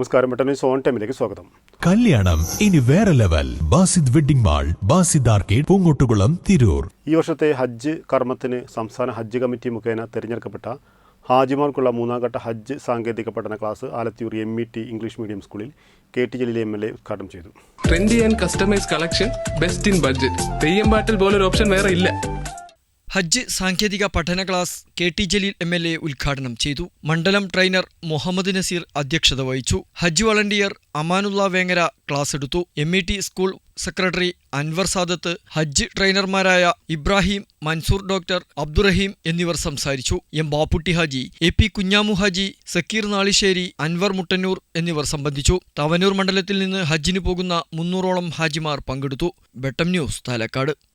നമസ്കാരം. പെട്ടെന്ന് സോൺ ടൈമിലേക്ക് സ്വാഗതം. കല്യാണം ഇനി വേറെ level. Basid wedding mall, Basid arcade, Poongottukulam, Tirur. ഈ വർഷത്തെ ഹജ്ജ് കർമ്മത്തിന് സംസ്ഥാന ഹജ്ജ് കമ്മിറ്റി മുഖേന തിരഞ്ഞെടുക്കപ്പെട്ട ഹാജിമാർക്കുള്ള മൂന്നാംഘട്ട ഹജ്ജ് സാങ്കേതിക പഠന class Alathiyur MET English medium സ്കൂളിൽ KT ജലീൽ MLA ഉദ്ഘാടനം ചെയ്തു. Trendy and customise collection, best in budget. Theyyam പാട്ടിൽ പോലൊരു ഓപ്ഷൻ വേറെ ഇല്ല. ഹജ്ജ് സാങ്കേതിക പഠന ക്ലാസ് KT ജലീൽ MLA ഉദ്ഘാടനം ചെയ്തു. മണ്ഡലം ട്രെയിനർ മുഹമ്മദ് നസീർ അധ്യക്ഷത വഹിച്ചു. ഹജ്ജ് വളണ്ടിയർ അമാനുള്ള വേങ്ങര ക്ലാസ് എടുത്തു. MET school secretary Anwar Sadath, ഹജ്ജ് ട്രെയിനർമാരായ ഇബ്രാഹിം, മൻസൂർ ഡോക്ടർ, അബ്ദുറഹീം എന്നിവർ സംസാരിച്ചു. M ബാപ്പുട്ടി ഹാജി, AP കുഞ്ഞാമു ഹാജി, സക്കീർ നാളിശ്ശേരി, അൻവർ മുട്ടന്നൂർ എന്നിവർ സംബന്ധിച്ചു. തവനൂർ മണ്ഡലത്തിൽ നിന്ന് ഹജ്ജിന് പോകുന്ന 300ഓളം ഹാജിമാർ പങ്കെടുത്തു. ബെട്ടം ന്യൂസ്, പാലക്കാട്.